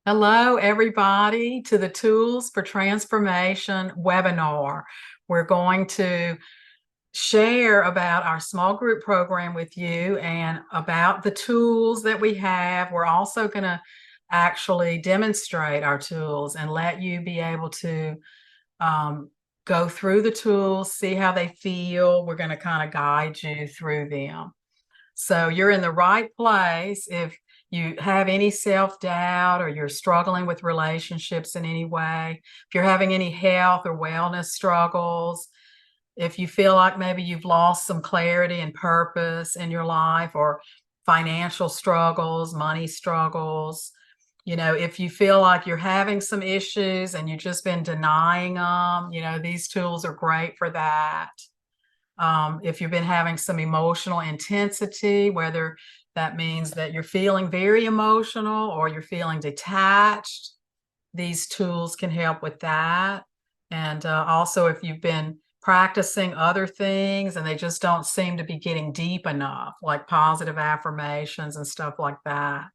Hello, everybody, to the Tools for Transformation webinar. We're going to share about our small group program with you and about the tools that we have. We're also going to actually demonstrate our tools and let you be able to go through the tools, see how they feel. We're going to kind of guide you through them. So you're in the right place. If you have any self-doubt or you're struggling with relationships in any way, if you're having any health or wellness struggles, if you feel like maybe you've lost some clarity and purpose in your life, or financial struggles, money struggles, if you feel like you're having some issues and you've just been denying them, these tools are great for that. If you've been having some emotional intensity, whether that means that you're feeling very emotional or you're feeling detached, these tools can help with that. And also, if you've been practicing other things and they just don't seem to be getting deep enough, like positive affirmations and stuff like that.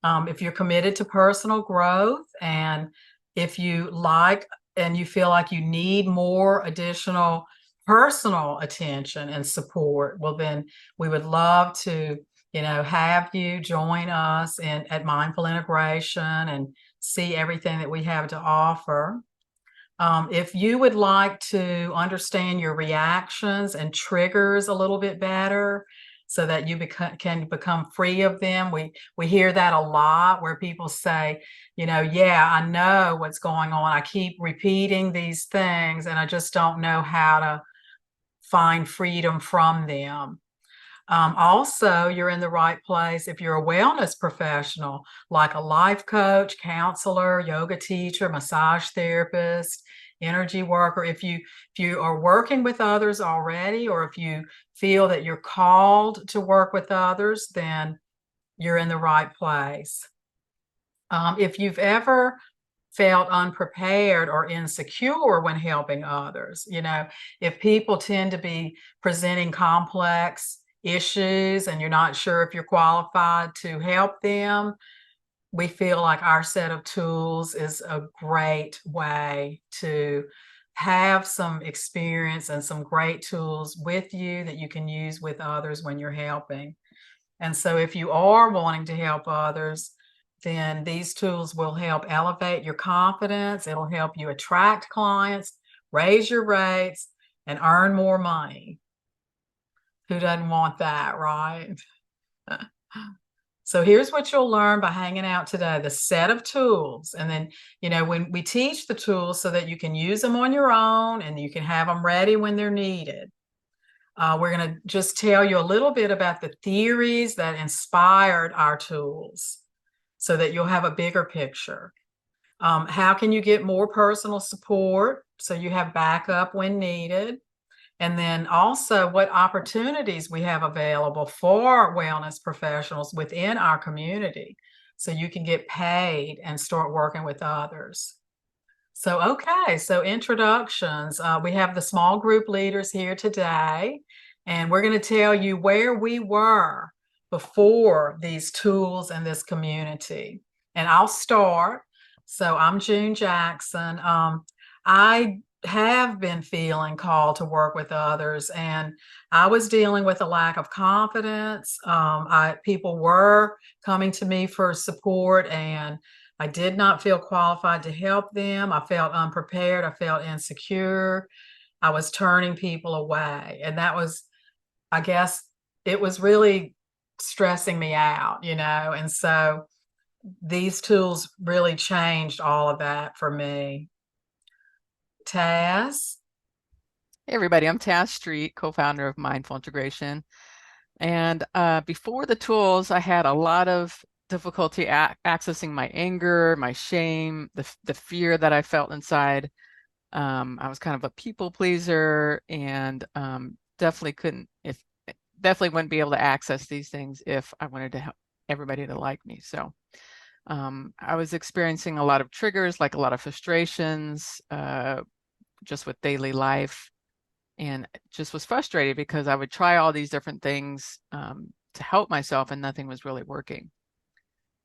If you're committed to personal growth, and if you like and you feel like you need more additional personal attention and support, well, then we would love to, have you join us at Mindful Integration and see everything that we have to offer. If you would like to understand your reactions and triggers a little bit better so that you can become free of them, we hear that a lot where people say, yeah, I know what's going on. I keep repeating these things and I just don't know how to find freedom from them. Also, you're in the right place if you're a wellness professional, like a life coach, counselor, yoga teacher, massage therapist, energy worker. If you are working with others already, or if you feel that you're called to work with others, then you're in the right place. If you've ever felt unprepared or insecure when helping others, if people tend to be presenting complex issues and you're not sure if you're qualified to help them, we feel like our set of tools is a great way to have some experience and some great tools with you that you can use with others when you're helping. And so if you are wanting to help others, then these tools will help elevate your confidence. It'll help you attract clients, raise your rates, and earn more money. Who doesn't want that, right? So here's what you'll learn by hanging out today, the set of tools. And then, when we teach the tools so that you can use them on your own and you can have them ready when they're needed. We're going to just tell you a little bit about the theories that inspired our tools so that you'll have a bigger picture. How can you get more personal support so you have backup when needed? And then also what opportunities we have available for wellness professionals within our community so you can get paid and start working with others. So, okay, so introductions. We have the small group leaders here today, and we're going to tell you where we were before these tools and this community. And I'll start. So I'm June Jackson. I have been feeling called to work with others, and I was dealing with a lack of confidence. People were coming to me for support, and I did not feel qualified to help them. I felt unprepared. I felt insecure. I was turning people away. And that was, I guess, it was really stressing me out, And so these tools really changed all of that for me. Taz? Hey everybody, I'm Taz Street, co-founder of Mindful Integration. And before the tools, I had a lot of difficulty accessing my anger, my shame, the fear that I felt inside. I was kind of a people pleaser and definitely wouldn't be able to access these things if I wanted to help everybody to like me. So I was experiencing a lot of triggers, like a lot of frustrations, just with daily life, and just was frustrated because I would try all these different things to help myself and nothing was really working.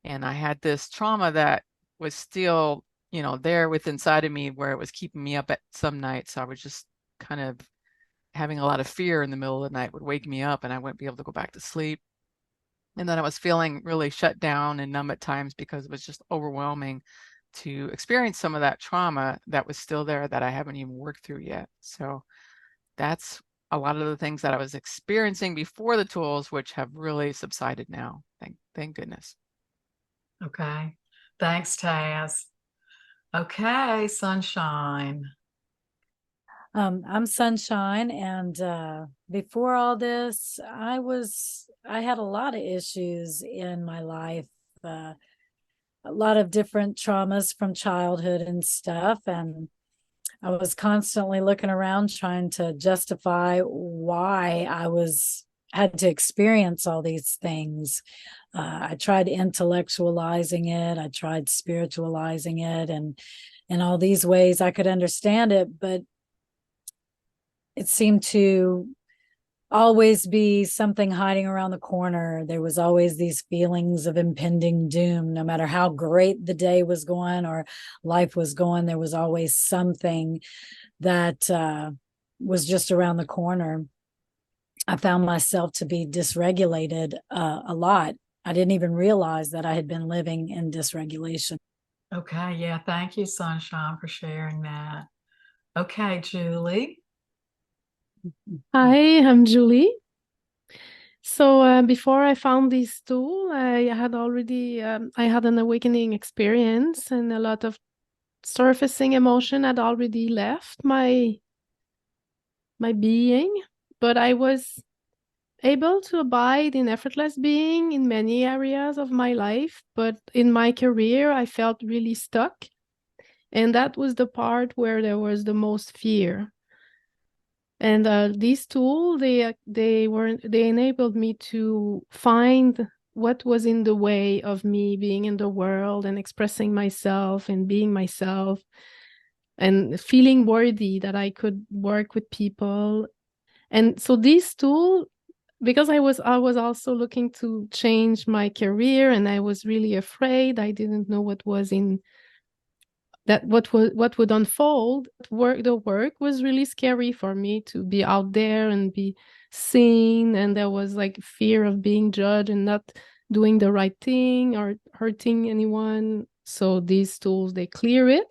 And I had this trauma that was still, there with inside of me where it was keeping me up at some nights. I was just kind of having a lot of fear in the middle of the night would wake me up and I wouldn't be able to go back to sleep. And then I was feeling really shut down and numb at times because it was just overwhelming to experience some of that trauma that was still there that I haven't even worked through yet. So that's a lot of the things that I was experiencing before the tools, which have really subsided now. Thank goodness. Okay. Thanks, Taz. Okay, Sunshine. I'm Sunshine, and before all this, I had a lot of issues in my life, a lot of different traumas from childhood and stuff, and I was constantly looking around trying to justify why had to experience all these things. I tried intellectualizing it, I tried spiritualizing it, and in all these ways I could understand it, but it seemed to always be something hiding around the corner. There was always these feelings of impending doom. No matter how great the day was going or life was going, there was always something that was just around the corner. I found myself to be dysregulated a lot. I didn't even realize that I had been living in dysregulation. Okay, yeah, thank you, Sunshine, for sharing that. Okay, Julie. Hi, I'm Julie. So before I found this tool, I had an awakening experience, and a lot of surfacing emotion had already left my being, but I was able to abide in effortless being in many areas of my life. But in my career, I felt really stuck, and that was the part where there was the most fear. And these tools, they enabled me to find what was in the way of me being in the world and expressing myself and being myself and feeling worthy that I could work with people. And so these tools, because I was also looking to change my career, and I was really afraid. I didn't know what would unfold. The work was really scary for me, to be out there and be seen, and there was like fear of being judged and not doing the right thing or hurting anyone. So these tools, they clear it.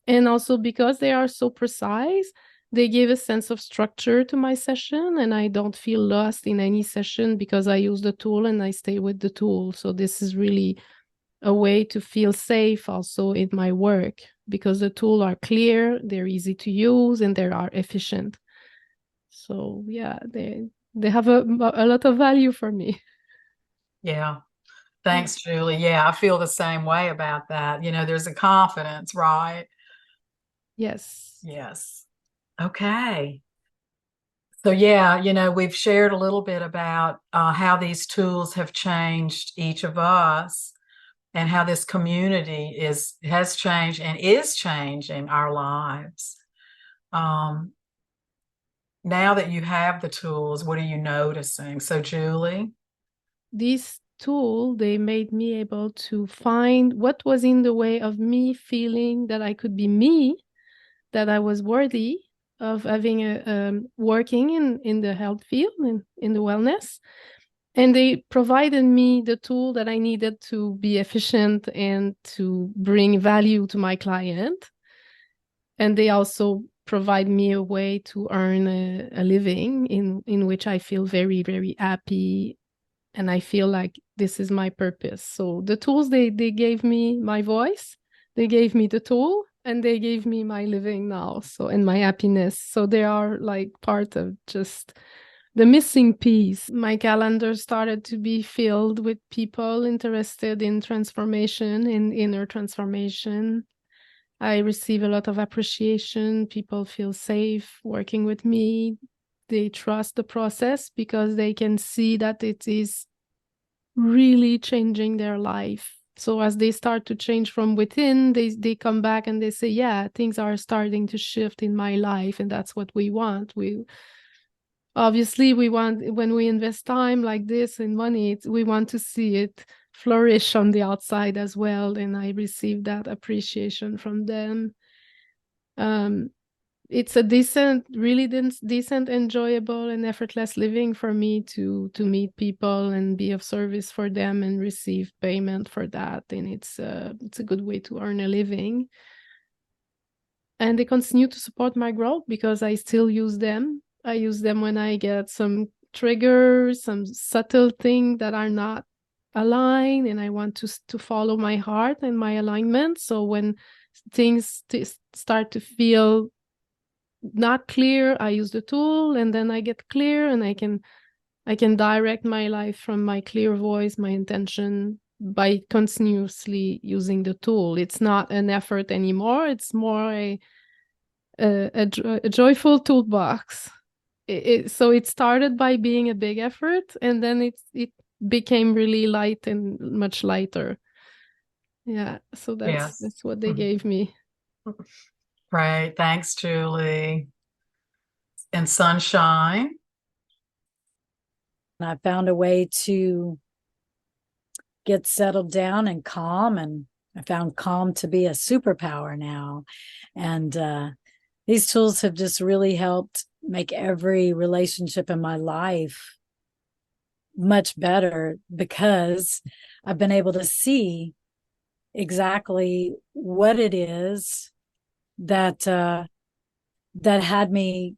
And also because they are so precise, they give a sense of structure to my session, and I don't feel lost in any session because I use the tool and I stay with the tool. So this is really a way to feel safe also in my work, because the tools are clear, they're easy to use, and they are efficient. So yeah, they have a lot of value for me. Yeah. Thanks, Julie. Yeah, I feel the same way about that. There's a confidence, right? Yes. Yes. Okay. So yeah, we've shared a little bit about how these tools have changed each of us and how this community has changed and is changing our lives. Now that you have the tools, what are you noticing? So, Julie? These tools, they made me able to find what was in the way of me feeling that I could be me, that I was worthy of having working in the health field and in the wellness. And they provided me the tool that I needed to be efficient and to bring value to my client. And they also provide me a way to earn a living in which I feel very, very happy. And I feel like this is my purpose. So the tools, they gave me my voice, they gave me the tool, and they gave me my living now. So, and my happiness. So they are like part of just the missing piece. My calendar started to be filled with people interested in transformation, in inner transformation. I receive a lot of appreciation. People feel safe working with me. They trust the process because they can see that it is really changing their life. So as they start to change from within, they come back and they say, yeah, things are starting to shift in my life, and that's what we want. We want, when we invest time like this and money, we want to see it flourish on the outside as well, and I receive that appreciation from them. It's a really decent, enjoyable, and effortless living for me to meet people and be of service for them and receive payment for that. And it's a good way to earn a living. And they continue to support my growth because I still use them. I use them when I get some triggers, some subtle things that are not aligned, and I want to follow my heart and my alignment. So when things start to feel not clear, I use the tool, and then I get clear, and I can direct my life from my clear voice, my intention, by continuously using the tool. It's not an effort anymore. It's more a joyful toolbox. So it started by being a big effort, and then it became really light and much lighter. Yeah, so Yes. that's what they gave me. Great. Thanks, Julie. And Sunshine. And I found a way to get settled down and calm, and I found calm to be a superpower now. And these tools have just really helped make every relationship in my life much better, because I've been able to see exactly what it is that that had me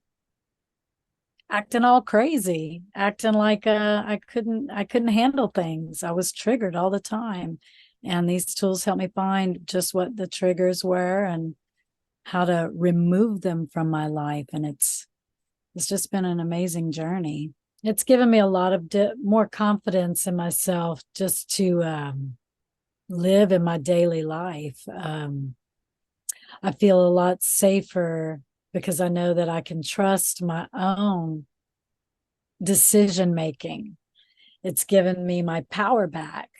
acting all crazy, acting like I couldn't handle things. I was triggered all the time, and these tools help me find just what the triggers were and how to remove them from my life. And it's just been an amazing journey. It's given me a lot of more confidence in myself just to live in my daily life. I feel a lot safer because I know that I can trust my own decision making. It's given me my power back,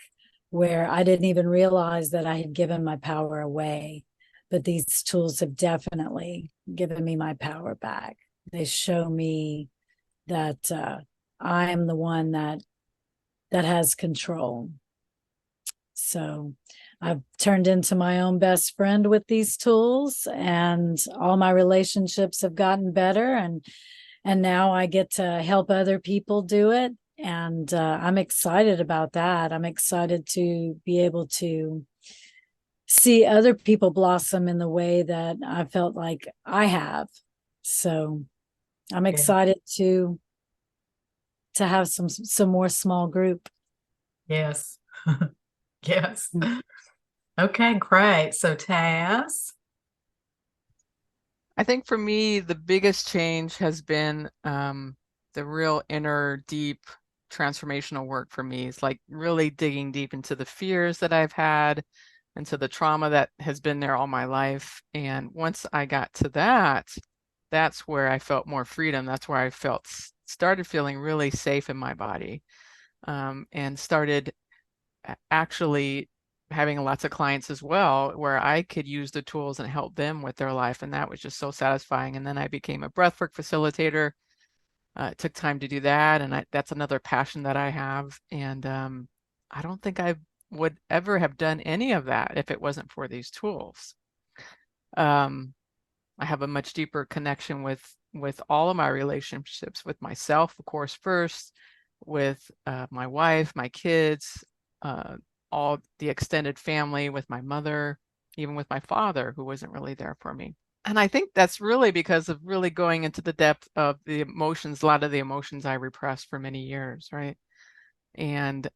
where I didn't even realize that I had given my power away. But these tools have definitely given me my power back. They show me that I am the one that has control. So I've turned into my own best friend with these tools, and all my relationships have gotten better, and now I get to help other people do it. And I'm excited about that. I'm excited to be able to see other people blossom in the way that I felt like I have. So I'm excited to have some more small group. Yes. Yes. Okay, great. So Taz. I think for me, the biggest change has been the real inner, deep transformational work for me. It's like really digging deep into the fears that I've had, into the trauma that has been there all my life. And once I got to that, that's where I felt more freedom. That's where I started feeling really safe in my body, and started actually having lots of clients as well, where I could use the tools and help them with their life. And that was just so satisfying. And then I became a breathwork facilitator. It took time to do that. And that's another passion that I have. And I don't think I would ever have done any of that if it wasn't for these tools. I have a much deeper connection with all of my relationships, with myself, of course, first, with my wife, my kids, all the extended family, with my mother, even with my father, who wasn't really there for me. And I think that's really because of really going into the depth of the emotions, a lot of the emotions I repressed for many years, right? And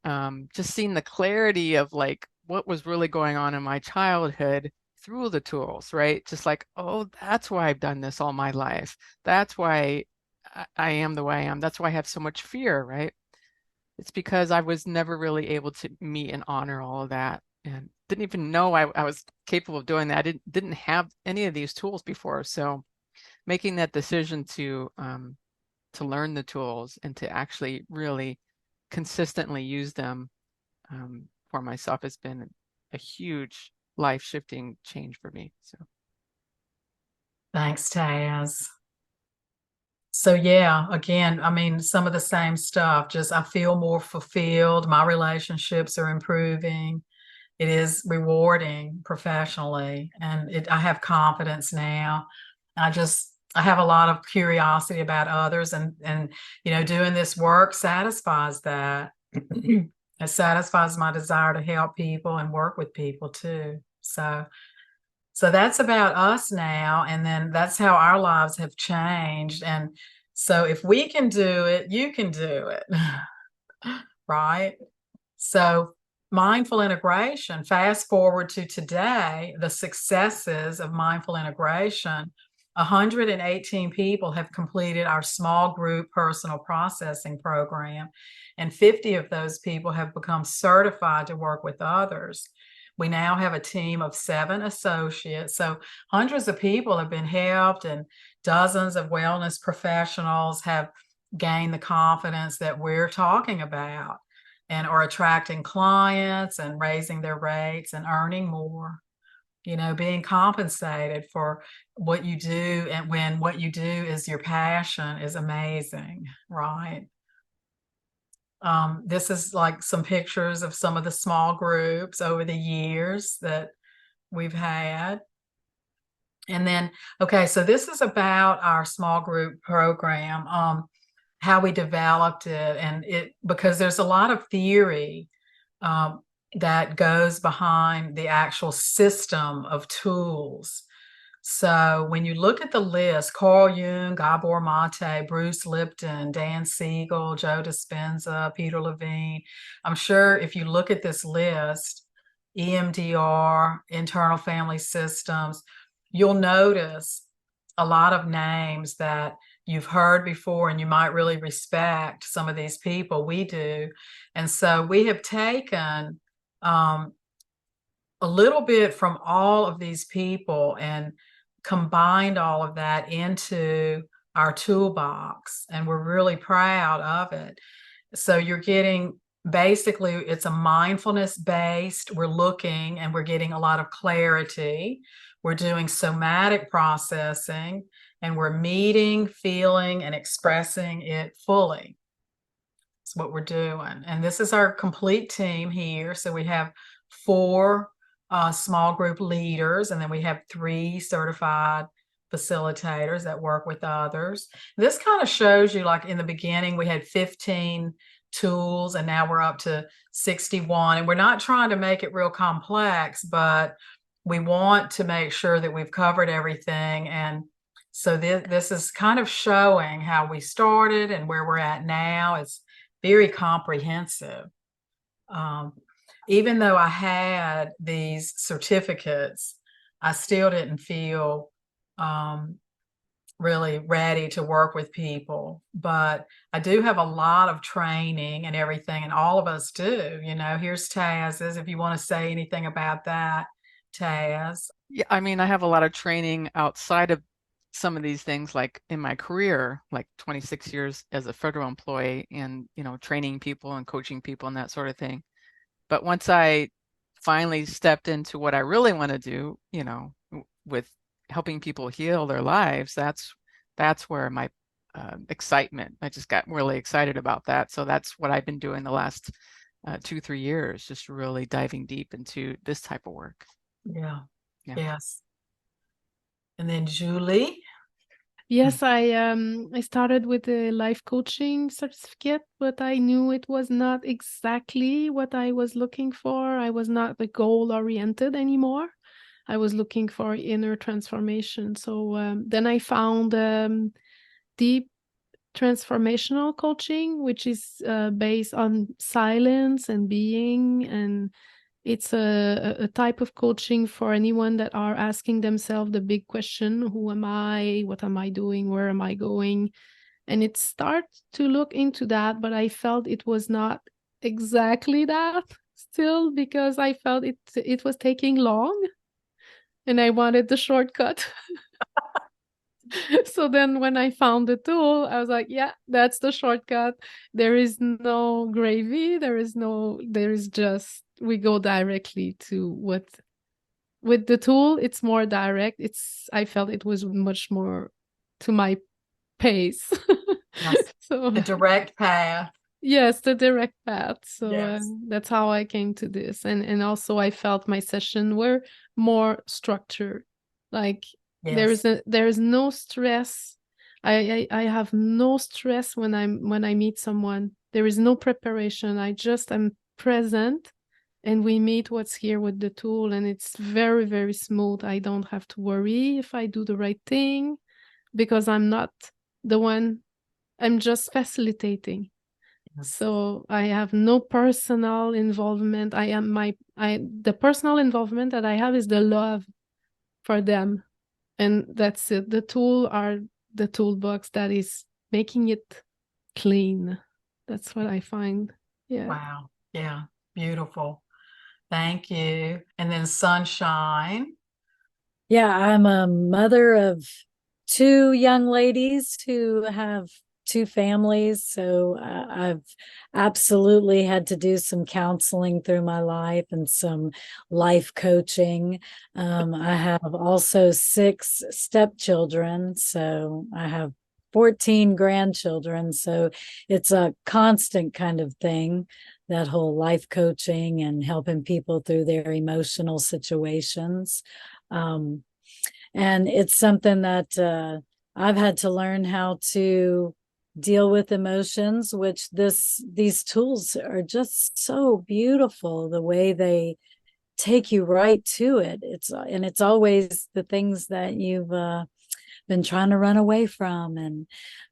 just seeing the clarity of like what was really going on in my childhood through the tools, right? Just like, oh, that's why I've done this all my life. That's why I am the way I am. That's why I have so much fear, right? It's because I was never really able to meet and honor all of that, and didn't even know I was capable of doing that. I didn't have any of these tools before. So making that decision to learn the tools and to actually really consistently use them for myself has been a huge life-shifting change for me. So Thanks, Taz. So yeah, again, I mean, some of the same stuff, just I feel more fulfilled. My relationships are improving. It is rewarding professionally, and I have confidence now. I have a lot of curiosity about others, and doing this work satisfies that. It satisfies my desire to help people and work with people too. So that's about us now, and then that's how our lives have changed. And so if we can do it, you can do it. Right? So mindful integration, fast forward to today, the successes of mindful integration, 118 people have completed our small group personal processing program, and 50 of those people have become certified to work with others. We now have a team of 7 associates. So hundreds of people have been helped, and dozens of wellness professionals have gained the confidence that we're talking about, and are attracting clients and raising their rates and earning more, being compensated for what you do. And when what you do is your passion, is amazing, right? This is like some pictures of some of the small groups over the years that we've had. And then, okay, so this is about our small group program, how we developed it, and because there's a lot of theory um, that goes behind the actual system of tools. So when you look at the list, Carl Jung, Gabor Mate, Bruce Lipton, Dan Siegel, Joe Dispenza, Peter Levine, I'm sure if you look at this list, EMDR, internal family systems, you'll notice a lot of names that you've heard before, and you might really respect some of these people. We do. And so we have taken a little bit from all of these people and combined all of that into our toolbox, and we're really proud of it. So you're getting, basically, it's a mindfulness based. We're looking and we're getting a lot of clarity. We're doing somatic processing, and we're meeting, feeling, and expressing it fully. That's what we're doing. And this is our complete team here. So we have 4 small group leaders, and then we have 3 certified facilitators that work with others. This kind of shows you, like in the beginning, we had 15 tools, and now we're up to 61. And we're not trying to make it real complex, but we want to make sure that we've covered everything. And so this is kind of showing how we started and where we're at now. It's very comprehensive. Even though I had these certificates, I still didn't feel really ready to work with people. But I do have a lot of training and everything, and all of us do. Here's Taz's, if you want to say anything about that, Taz. Yeah, I mean, I have a lot of training outside of some of these things, like in my career, like 26 years as a federal employee, and training people and coaching people and that sort of thing. But once I finally stepped into what I really want to do, with helping people heal their lives, that's where my excitement, I just got really excited about that. So that's what I've been doing the last 2-3 years, just really diving deep into this type of work. Yeah. Yes. And then Julie. Yes, I started with a life coaching certificate, but I knew it was not exactly what I was looking for. I was not the goal oriented anymore. I was looking for inner transformation. So then I found deep transformational coaching, which is based on silence and being, and it's a type of coaching for anyone that are asking themselves the big question: who am I? What am I doing? Where am I going? And it starts to look into that, but I felt it was not exactly that still, because I felt it was taking long, and I wanted the shortcut. So then when I found the tool, I was like, yeah, that's the shortcut. There is no gravy. There is just, we go directly to what, with the tool, it's more direct. I felt it was much more to my pace. Yes. So The direct path. yes, the direct path. So Yes. that's how I came to this, and also I felt my session were more structured. Like Yes. there is no stress. I have no stress when I meet someone. There is no preparation. I just am present, and we meet what's here with the tool, and it's very, very smooth. I don't have to worry if I do the right thing because I'm not the one. I'm just facilitating. Yes. So I have no personal involvement. The personal involvement that I have is the love for them. And that's it. The tool are the toolbox that is making it clean. That's what I find. Yeah. Wow. Yeah. Beautiful. Thank you. And then Sunshine. Yeah, I'm a mother of two young ladies who have two families. So I've absolutely had to do some counseling through my life and some life coaching. I have also 6 stepchildren. So I have 14 grandchildren. So it's a constant kind of thing, that whole life coaching and helping people through their emotional situations. Um, and it's something that I've had to learn how to deal with emotions, which these tools are just so beautiful, the way they take you right to it. It's always the things that you've been trying to run away from,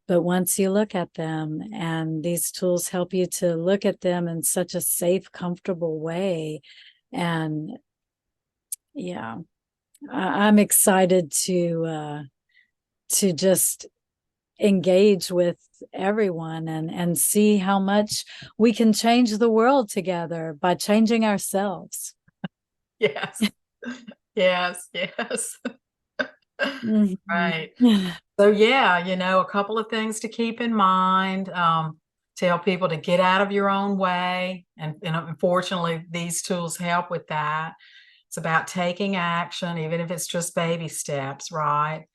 but once you look at them, and these tools help you to look at them in such a safe, comfortable way. And yeah, I'm excited to just engage with everyone and see how much we can change the world together by changing ourselves. Yes. Yes. Yes. Mhm. Right. So yeah, a couple of things to keep in mind. Tell people to get out of your own way. And unfortunately, these tools help with that. It's about taking action, even if it's just baby steps, right?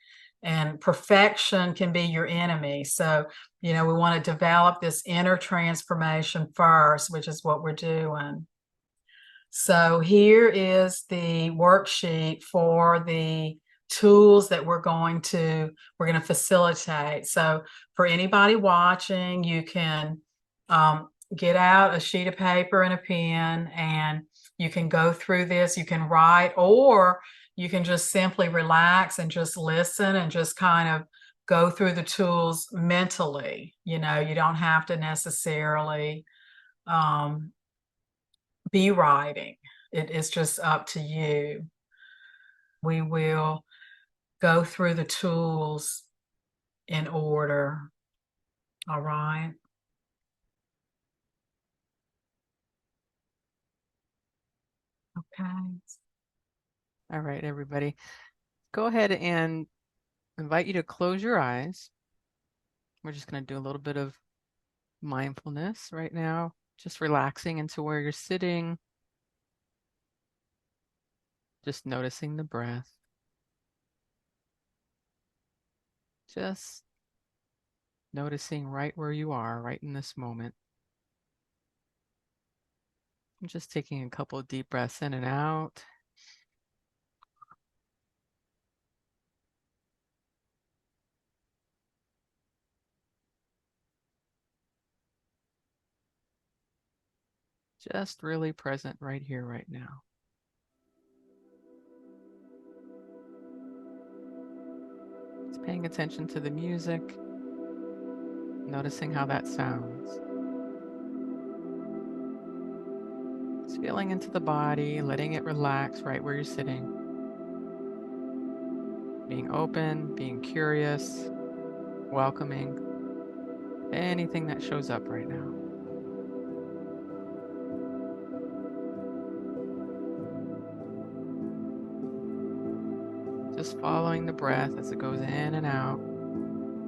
And perfection can be your enemy. So, we want to develop this inner transformation first, which is what we're doing. So here is the worksheet for the tools that we're going to facilitate. So for anybody watching, you can get out a sheet of paper and a pen, and you can go through this. You can write, or you can just simply relax and just listen and just kind of go through the tools mentally. You don't have to necessarily be writing. It is just up to you. We will go through the tools in order. All right. Okay. All right, everybody. Go ahead and invite you to close your eyes. We're just going to do a little bit of mindfulness right now, just relaxing into where you're sitting, just noticing the breath. Just noticing right where you are, right in this moment. I'm just taking a couple of deep breaths in and out. Just really present right here, right now. Just paying attention to the music, noticing how that sounds. Just feeling into the body, letting it relax right where you're sitting. Being open, being curious, welcoming anything that shows up right now. Just following the breath as it goes in and out.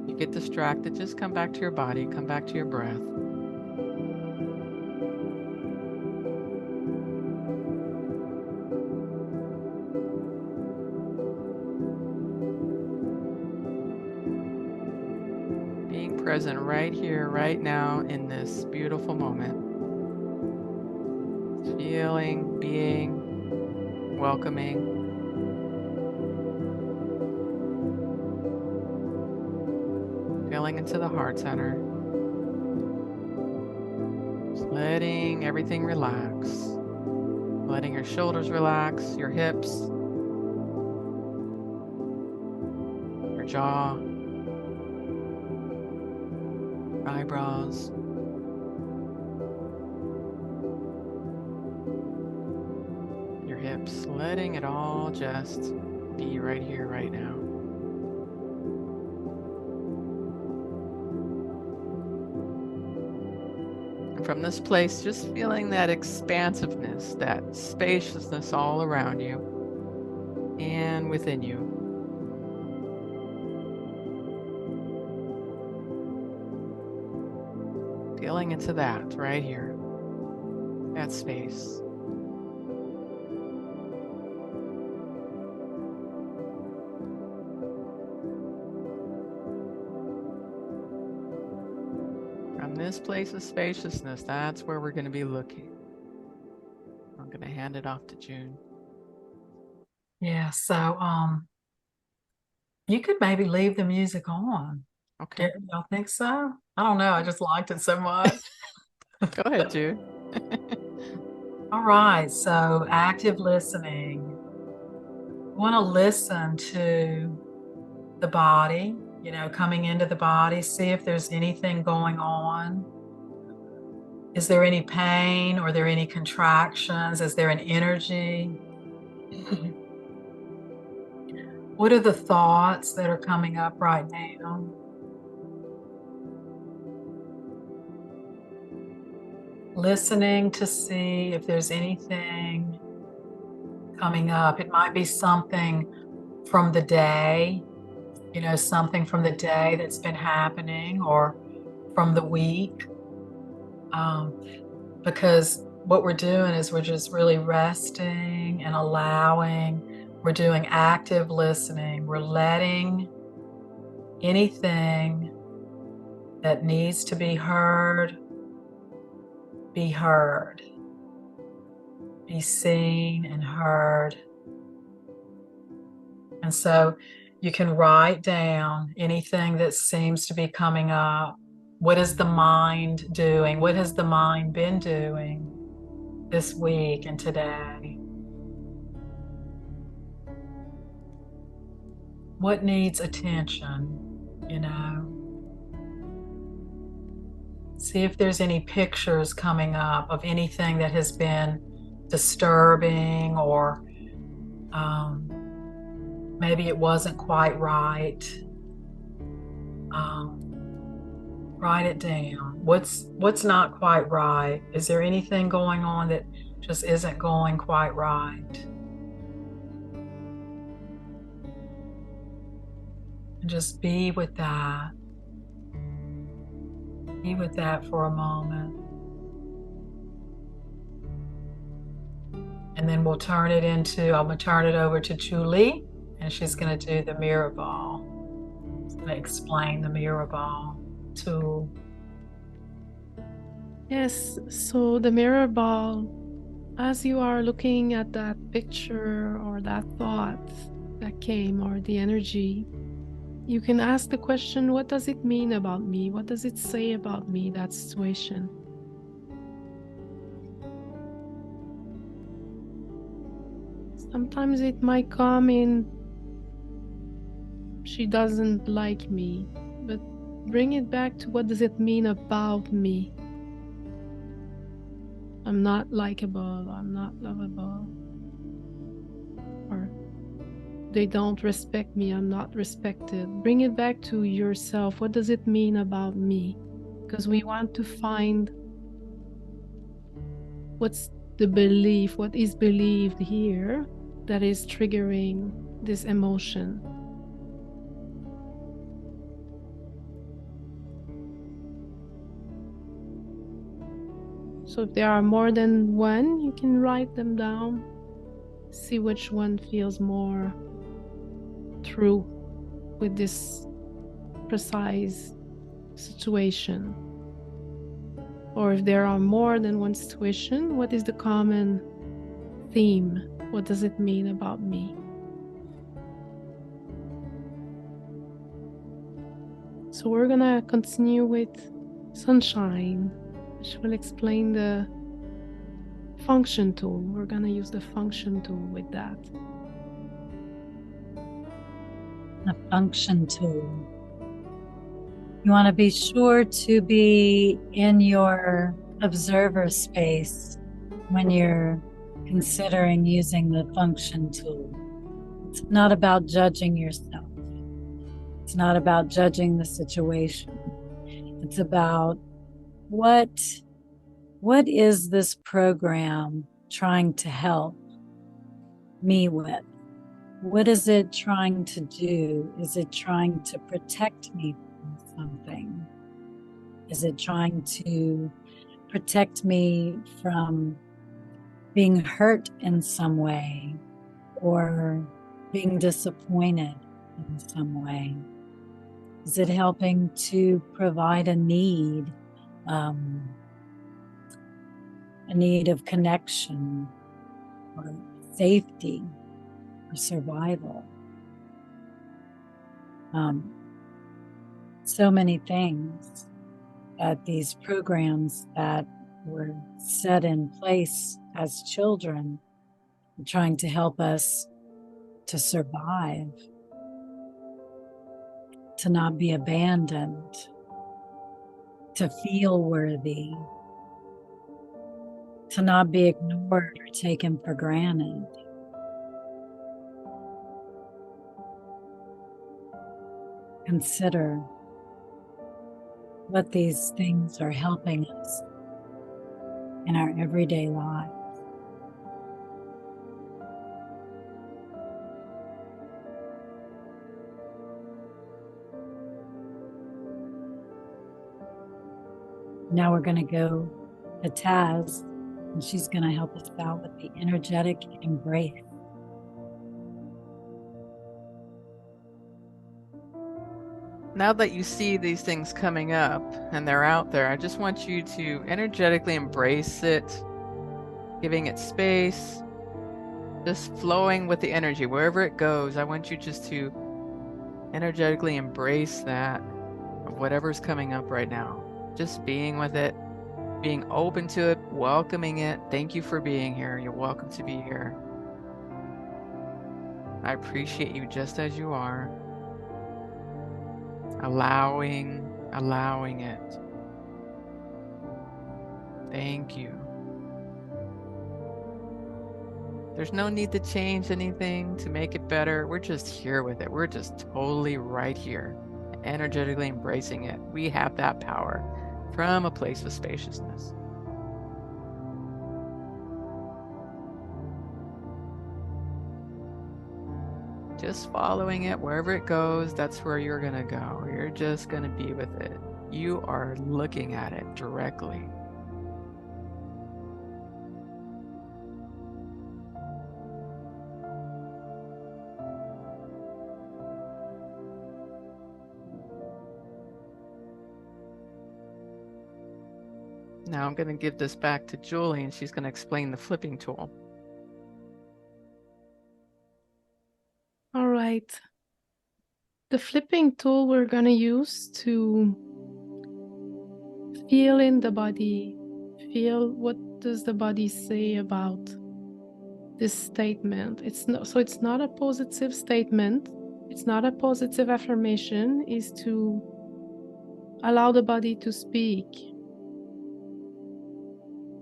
You get distracted, just come back to your body, come back to your breath. present right here, right now, in this beautiful moment. Feeling, being, welcoming. Feeling into the heart center. Just letting everything relax. Letting your shoulders relax, your hips, your jaw, eyebrows. Your hips, letting it all just be right here, right now. And from this place, just feeling that expansiveness, that spaciousness all around you and within you. Feeling into that right here, that space. From this place of spaciousness, that's where we're going to be looking. I'm going to hand it off to June. Yeah, so you could maybe leave the music on. Okay, Y'all think so? I don't know. I just liked it so much. go ahead, June. All right, so active listening. You want to listen to the body, coming into the body, see if there's anything going on. Is there any pain? Or are there any contractions? Is there an energy? What are the thoughts that are coming up right now? Listening to see if there's anything coming up. It might be something from the day, something from the day that's been happening, or from the week. Because what we're doing is we're just really resting and allowing. We're doing active listening. We're letting anything that needs to be heard, be seen and heard. And so you can write down anything that seems to be coming up. What is the mind doing? What has the mind been doing this week and today? What needs attention, See if there's any pictures coming up of anything that has been disturbing, or maybe it wasn't quite right. Write it down. What's not quite right? Is there anything going on that just isn't going quite right? And just be with that. Be with that for a moment. And then I'm going to turn it over to Julie, and she's going to do the mirror ball. She's going to explain the mirror ball tool. Yes, so the mirror ball, as you are looking at that picture or that thought that came, or the energy, you can ask the question, what does it mean about me? What does it say about me, that situation? Sometimes it might come in, she doesn't like me, but bring it back to, what does it mean about me? I'm not likable, I'm not lovable, or they don't respect me, I'm not respected. Bring it back to yourself. What does it mean about me? Because we want to find what's the belief, what is believed here that is triggering this emotion. So if there are more than one, you can write them down. See which one feels more true with this precise situation? Or if there are more than one situation, what is the common theme? What does it mean about me? So we're gonna continue with Sunshine, which will explain the function tool. We're gonna use the function tool with that. The function tool. You want to be sure to be in your observer space when you're considering using the function tool. It's not about judging yourself. It's not about judging the situation. It's about what is this program trying to help me with? What is it trying to do? Is it trying to protect me from something? Is it trying to protect me from being hurt in some way or being disappointed in some way? Is it helping to provide a need of connection or safety or survival? So many things that these programs that were set in place as children are trying to help us to survive, to not be abandoned, to feel worthy, to not be ignored or taken for granted. Consider what these things are helping us in our everyday lives. Now we're going to go to Taz, and she's going to help us out with the energetic embrace. Now that you see these things coming up and they're out there, I just want you to energetically embrace it, giving it space, just flowing with the energy wherever it goes. I want you just to energetically embrace that of whatever's coming up right now. Just being with it, being open to it, welcoming it. Thank you for being here. You're welcome to be here. I appreciate you just as you are. Allowing it. Thank you. There's no need to change anything to make it better. We're just here with it. We're just totally right here, energetically embracing it. We have that power from a place of spaciousness. Just following it wherever it goes, that's where you're going to go. You're just going to be with it. You are looking at it directly. Now I'm going to give this back to Julie, and she's going to explain the flipping tool. All right. The flipping tool we're going to use to feel in the body, feel what does the body say about this statement. It's not a positive statement. It's not a positive affirmation. Is to allow the body to speak.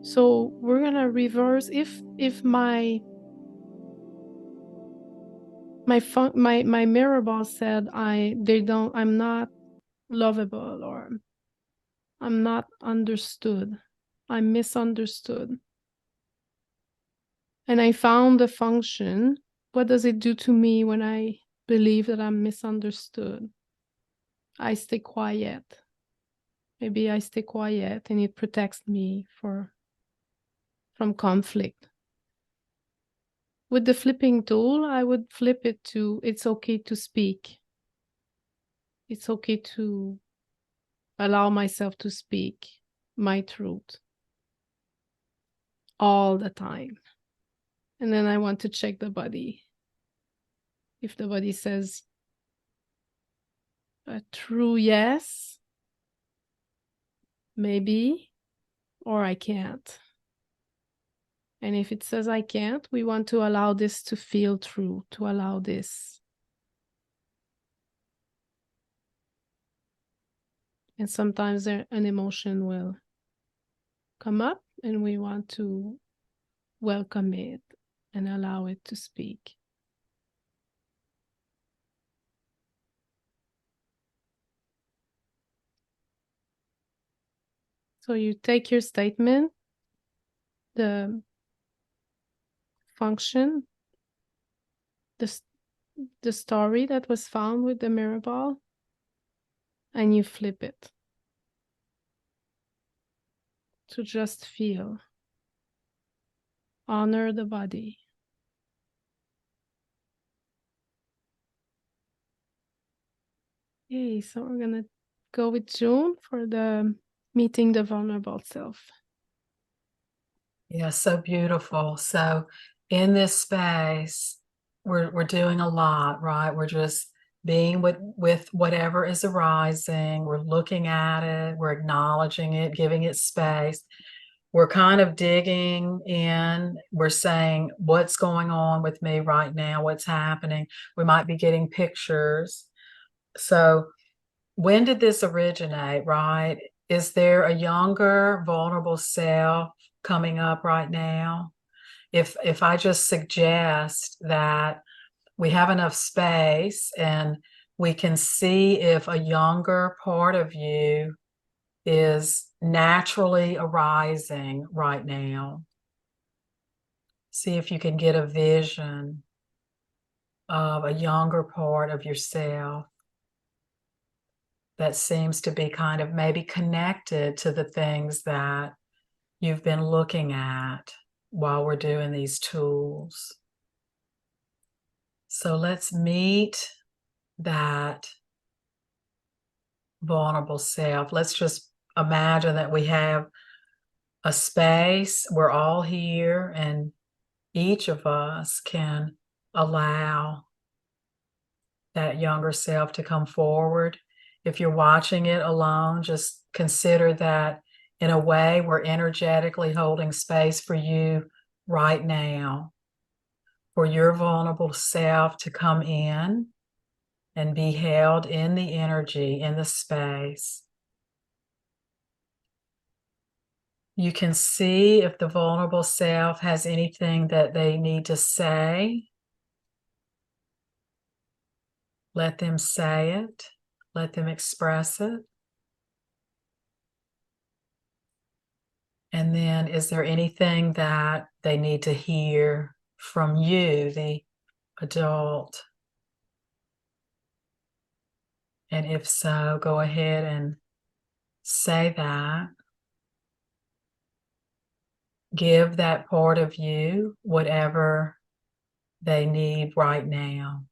So we're going to reverse if my mirror ball said I'm not lovable, or I'm not understood, I'm misunderstood, and I found the function. What does it do to me when I believe that I'm misunderstood? I stay quiet. Maybe I stay quiet and it protects me from conflict. With the flipping tool, I would flip it to, it's okay to speak. It's okay to allow myself to speak my truth all the time. And then I want to check the body. If the body says a true yes, maybe, or I can't. And if it says I can't, we want to allow this to feel true, to allow this. And sometimes an emotion will come up and we want to welcome it and allow it to speak. So you take your statement, the function, the story that was found with the mirror ball, and you flip it to just feel. Honor the body. Okay, so we're gonna go with June for the meeting the vulnerable self. Yeah, so beautiful. So in this space, we're doing a lot, right? We're just being with whatever is arising. We're looking at it, we're acknowledging it, giving it space. We're kind of digging in. We're saying, what's going on with me right now? What's happening? We might be getting pictures. So when did this originate, right? Is there a younger, vulnerable self coming up right now? If I just suggest that we have enough space and we can see if a younger part of you is naturally arising right now. See if you can get a vision of a younger part of yourself that seems to be kind of maybe connected to the things that you've been looking at while we're doing these tools. So let's meet that vulnerable self. Let's just imagine that we have a space. We're all here, and each of us can allow that younger self to come forward. If you're watching it alone, just consider that in a way we're energetically holding space for you right now, for your vulnerable self to come in and be held in the energy, in the space. You can see if the vulnerable self has anything that they need to say. Let them say it. Let them express it. And then, is there anything that they need to hear from you, the adult? And if so, go ahead and say that. Give that part of you whatever they need right now.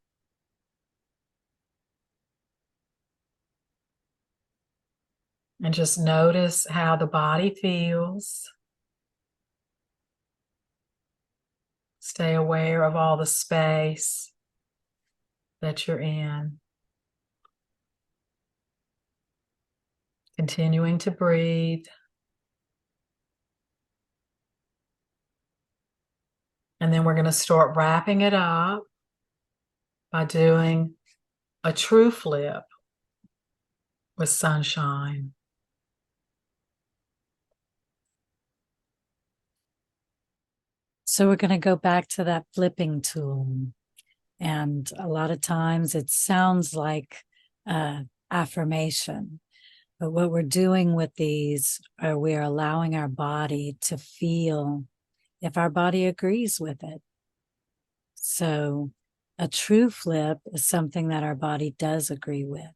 And just notice how the body feels. Stay aware of all the space that you're in. Continuing to breathe. And then we're going to start wrapping it up by doing a true flip with sunshine. So we're going to go back to that flipping tool. And a lot of times it sounds like affirmation. But what we're doing with these are we're allowing our body to feel if our body agrees with it. So a true flip is something that our body does agree with.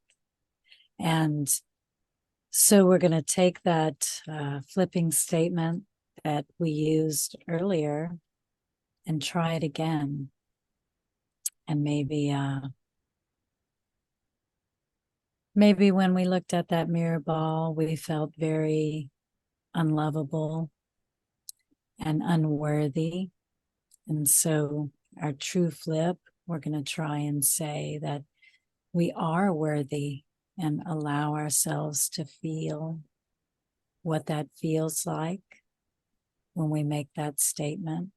And so we're going to take that flipping statement that we used earlier and try it again. And maybe Maybe when we looked at that mirror ball, we felt very unlovable and unworthy. And so our true flip, we're going to try and say that we are worthy and allow ourselves to feel what that feels like when we make that statement,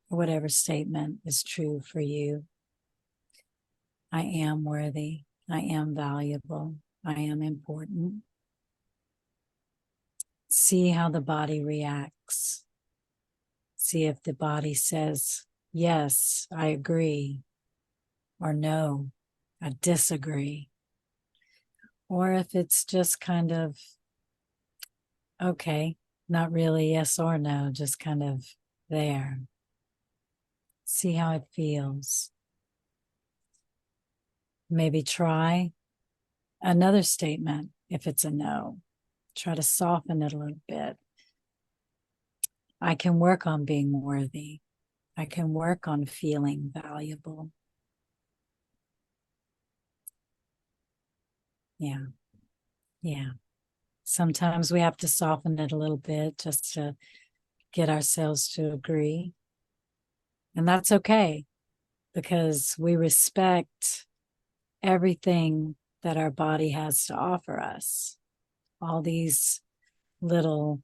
or whatever statement is true for you. I am worthy. I am valuable. I am important. See how the body reacts. See if the body says, yes, I agree, or no, I disagree. Or if it's just kind of, okay, not really yes or no, just kind of there. See how it feels. Maybe try another statement if it's a no. Try to soften it a little bit. I can work on being worthy. I can work on feeling valuable. Yeah. Yeah. Sometimes we have to soften it a little bit just to get ourselves to agree. And that's okay, because we respect everything that our body has to offer us. All these little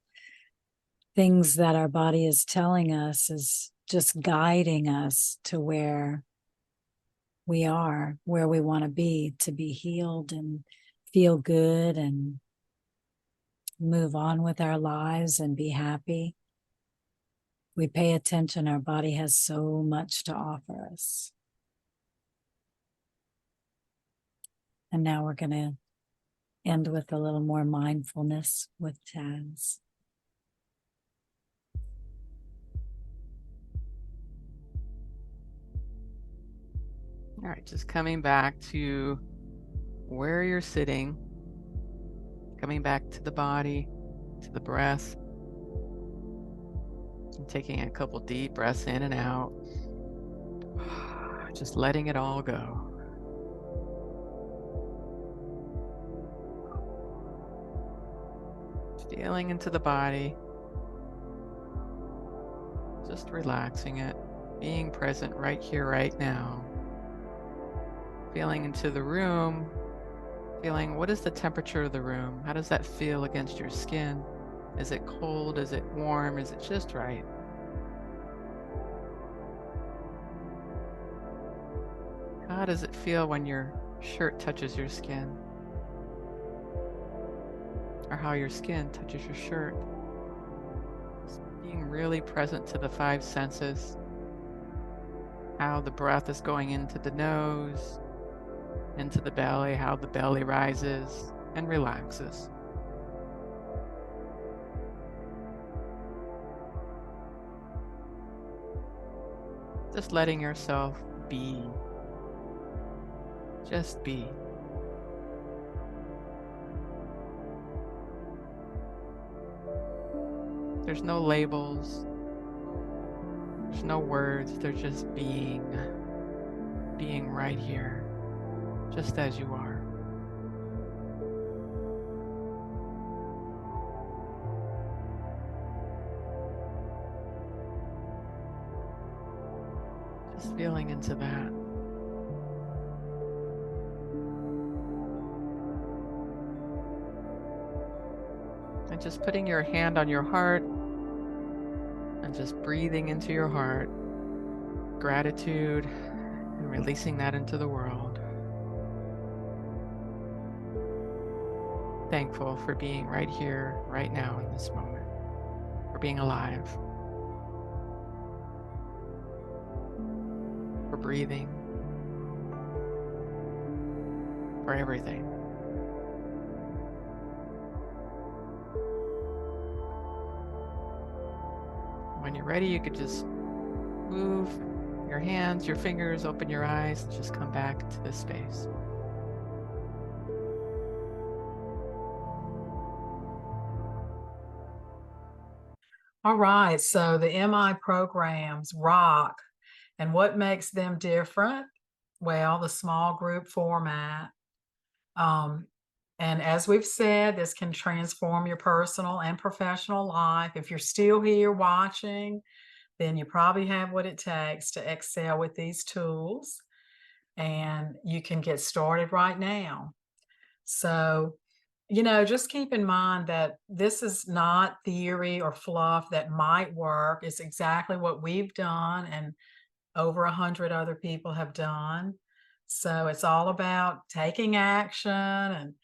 things that our body is telling us is just guiding us to where we are, where we want to be healed and feel good and move on with our lives and be happy. We pay attention, our body has so much to offer us. And now we're going to end with a little more mindfulness with Taz. All right, just coming back to where you're sitting, coming back to the body, to the breath, and taking a couple deep breaths in and out, just letting it all go. Feeling into the body, just relaxing it, being present right here, right now. Feeling into the room, feeling what is the temperature of the room? How does that feel against your skin? Is it cold? Is it warm? Is it just right? How does it feel when your shirt touches your skin? Or how your skin touches your shirt? Just being really present to the five senses. How the breath is going into the nose, into the belly, how the belly rises and relaxes. Just letting yourself be. Just be. There's no labels. There's no words. There's just being. Being right here, just as you are. Just feeling into that. And just putting your hand on your heart and just breathing into your heart gratitude and releasing that into the world. Thankful for being right here, right now in this moment, for being alive, for breathing, for everything. When you're ready, you could just move your hands, your fingers, open your eyes, and just come back to this space. All right, so the MI programs rock, and what makes them different? Well, the small group format. And as we've said, this can transform your personal and professional life. If you're still here watching, then you probably have what it takes to excel with these tools, and you can get started right now. So, just keep in mind that this is not theory or fluff that might work. It's exactly what we've done and over 100 other people have done. So it's all about taking action and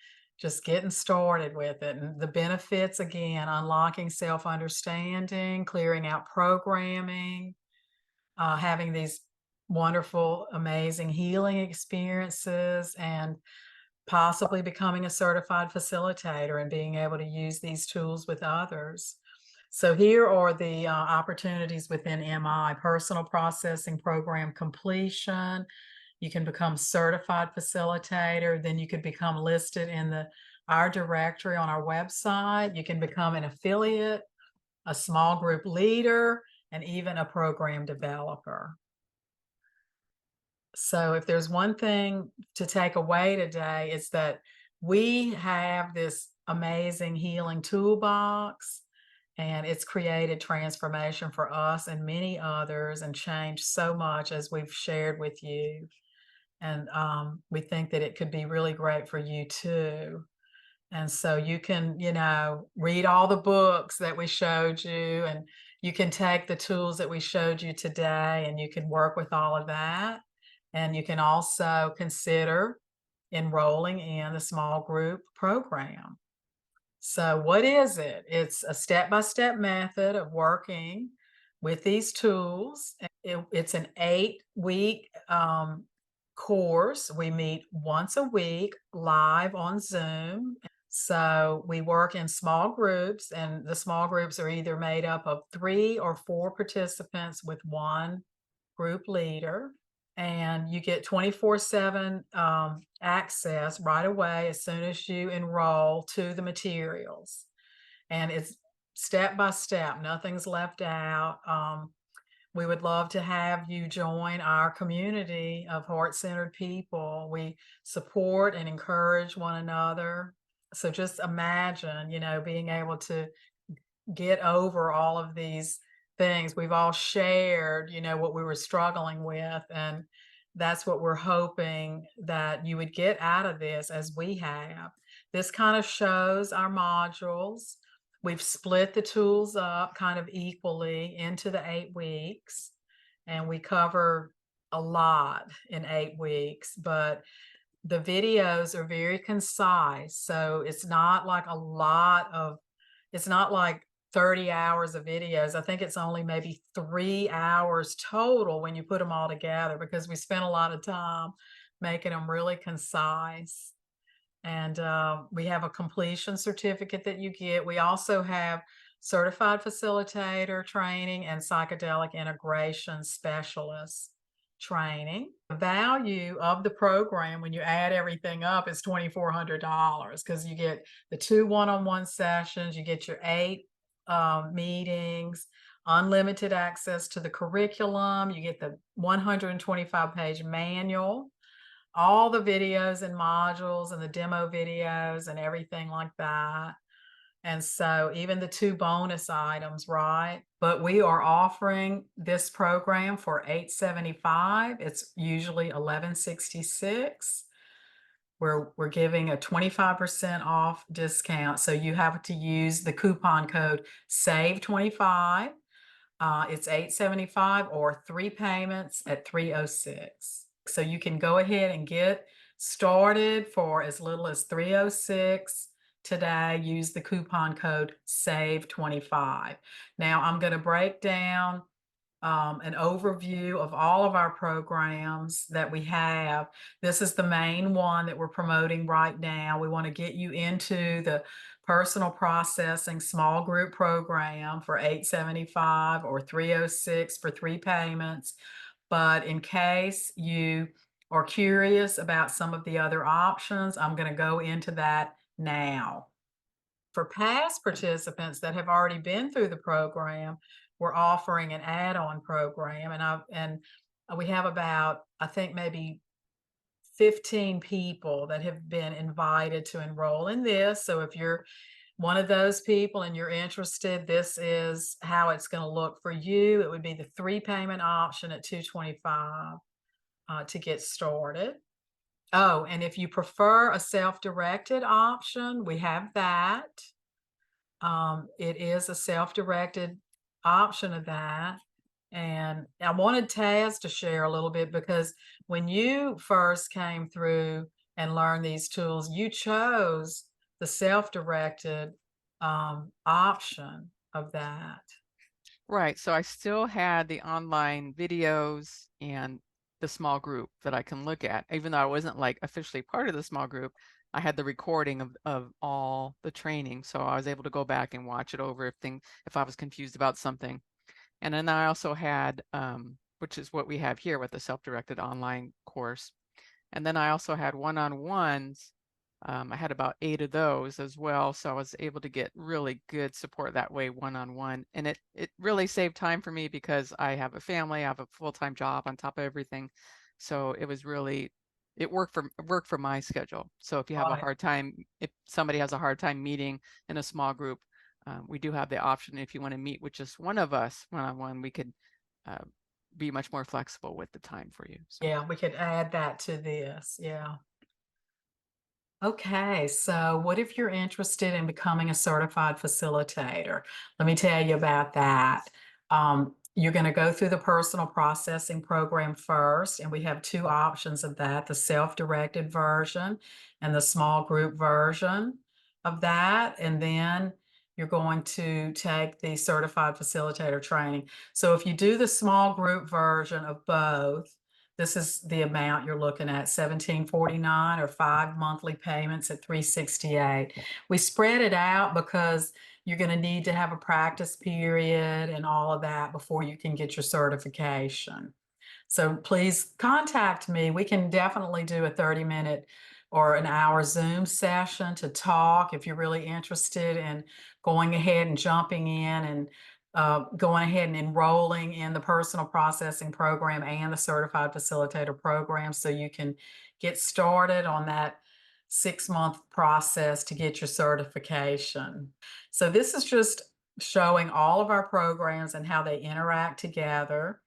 just getting started with it. And the benefits, again, unlocking self-understanding, clearing out programming, having these wonderful, amazing healing experiences, and possibly becoming a certified facilitator and being able to use these tools with others. So here are the opportunities within MI: personal processing program completion. You can become certified facilitator. Then you could become listed in our directory on our website. You can become an affiliate, a small group leader, and even a program developer. So if there's one thing to take away today, it's that we have this amazing healing toolbox, and it's created transformation for us and many others and changed so much, as we've shared with you. And we think that it could be really great for you too. And so you can, read all the books that we showed you, and you can take the tools that we showed you today, and you can work with all of that. And you can also consider enrolling in the small group program. So what is it? It's a step-by-step method of working with these tools. It's an 8-week course. We meet once a week live on Zoom. So we work in small groups, and the small groups are either made up of 3 or 4 participants with one group leader. And you get 24/7 access right away as soon as you enroll to the materials. And it's step by step, nothing's left out. We would love to have you join our community of heart-centered people. We support and encourage one another. So just imagine, being able to get over all of these things. We've all shared, what we were struggling with, and that's what we're hoping that you would get out of this, as we have. This kind of shows our modules. We've split the tools up kind of equally into the 8 weeks, and we cover a lot in 8 weeks, but the videos are very concise. So it's not like it's not like 30 hours of videos. I think it's only maybe 3 hours total when you put them all together, because we spent a lot of time making them really concise. And we have a completion certificate that you get. We also have certified facilitator training and psychedelic integration specialist training. The value of the program, when you add everything up, is $2,400, because you get the 2 one-on-one sessions, you get your 8 meetings, unlimited access to the curriculum, you get the 125-page manual, all the videos and modules and the demo videos and everything like that. And so even the 2 bonus items, right? But we are offering this program for $875. It's usually $1,166. We're giving a 25% off discount. So you have to use the coupon code SAVE25. It's $875 or 3 payments at $306. So you can go ahead and get started for as little as $306 today. Use the coupon code SAVE25. Now I'm going to break down an overview of all of our programs that we have. This is the main one that we're promoting right now. We want to get you into the personal processing small group program for $875 or $306 for 3 payments. But in case you are curious about some of the other options, I'm going to go into that now. For past participants that have already been through the program, we're offering an add-on program, and we have about, I think, maybe 15 people that have been invited to enroll in this. So if you're one of those people and you're interested, this is how it's going to look for you. It would be the 3 payment option at $225 to get started. Oh, and if you prefer a self-directed option, we have that. It is a self-directed option of that. And I wanted Taz to share a little bit, because when you first came through and learned these tools, you chose the self-directed option of that. Right. So I still had the online videos and the small group that I can look at. Even though I wasn't like officially part of the small group, I had the recording of all the training. So I was able to go back and watch it over if I was confused about something. And then I also had, which is what we have here with the self-directed online course. And then I also had one-on-ones. I had about 8 of those as well. So I was able to get really good support that way, one-on-one. And it really saved time for me because I have a family, I have a full-time job on top of everything. So it was really, it worked for my schedule. So if you have a Right. hard time, if somebody has a hard time meeting in a small group, we do have the option. If you want to meet with just one of us one-on-one, we could be much more flexible with the time for you. So. Yeah, we could add that to this. Yeah. Okay, so what if you're interested in becoming a certified facilitator? Let me tell you about that. You're going to go through the personal processing program first, and we have 2 options of that, the self-directed version and the small group version of that. And then you're going to take the certified facilitator training. So if you do the small group version of both, this is the amount you're looking at, $17.49, or 5 monthly payments at $368. We spread it out because you're going to need to have a practice period and all of that before you can get your certification. So please contact me. We can definitely do a 30-minute or an hour Zoom session to talk if you're really interested in going ahead and jumping in and going ahead and enrolling in the personal processing program and the certified facilitator program, so you can get started on that 6-month process to get your certification. So this is just showing all of our programs and how they interact together.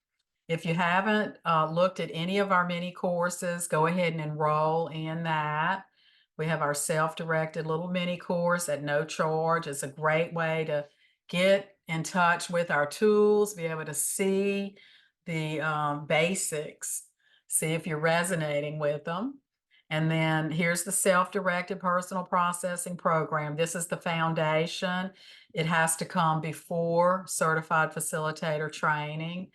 If you haven't looked at any of our mini courses, go ahead and enroll in that. We have our self-directed little mini course at no charge. It's a great way to get in touch with our tools, be able to see the basics, see if you're resonating with them. And then here's the self-directed personal processing program. This is the foundation. It has to come before certified facilitator training.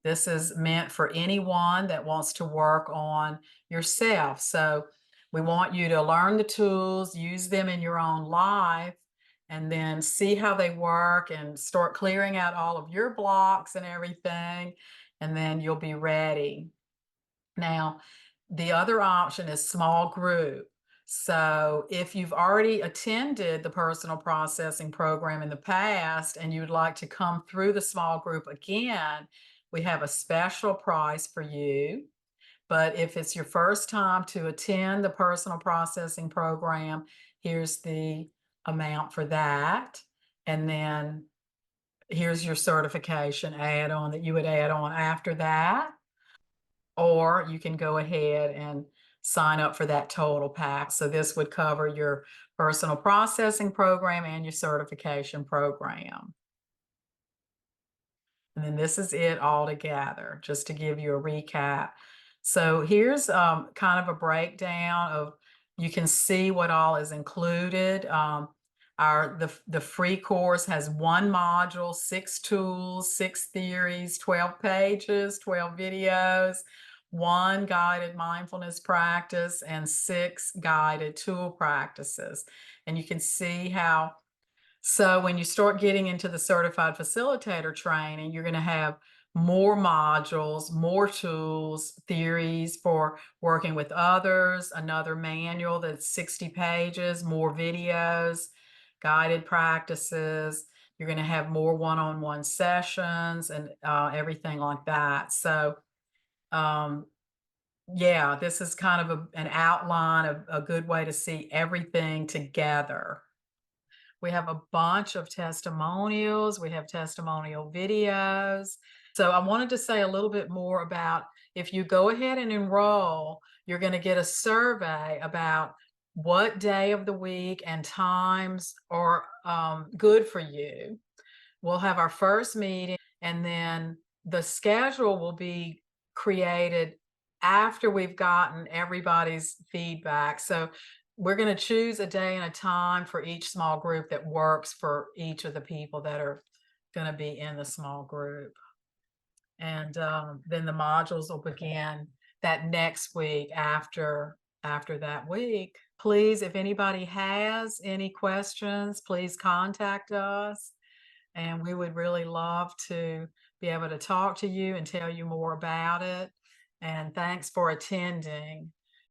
This is meant for anyone that wants to work on yourself. So we want you to learn the tools, use them in your own life, and then see how they work and start clearing out all of your blocks and everything, and then you'll be ready. Now, the other option is small group. So if you've already attended the personal processing program in the past and you'd like to come through the small group again, we have a special price for you. But if it's your first time to attend the personal processing program, here's the amount for that. And then here's your certification add-on that you would add on after that. Or you can go ahead and sign up for that total pack. So this would cover your personal processing program and your certification program. And then this is it all together, just to give you a recap. So here's kind of a breakdown of, you can see what all is included. The free course has 1 module, 6 tools, 6 theories, 12 pages, 12 videos, 1 guided mindfulness practice, and 6 guided tool practices. And you can see how, so when you start getting into the certified facilitator training, you're going to have more modules, more tools, theories for working with others, another manual that's 60 pages, more videos, guided practices. You're going to have more one-on-one sessions and everything like that. So yeah, this is kind of an outline of a good way to see everything together. We have a bunch of testimonials. We have testimonial videos. So I wanted to say a little bit more about if you go ahead and enroll, you're going to get a survey about what day of the week and times are good for you. We'll have our first meeting, and then the schedule will be created after we've gotten everybody's feedback. So we're going to choose a day and a time for each small group that works for each of the people that are going to be in the small group. And then the modules will begin that next week after that week. Please, if anybody has any questions, please contact us. And we would really love to be able to talk to you and tell you more about it. And thanks for attending.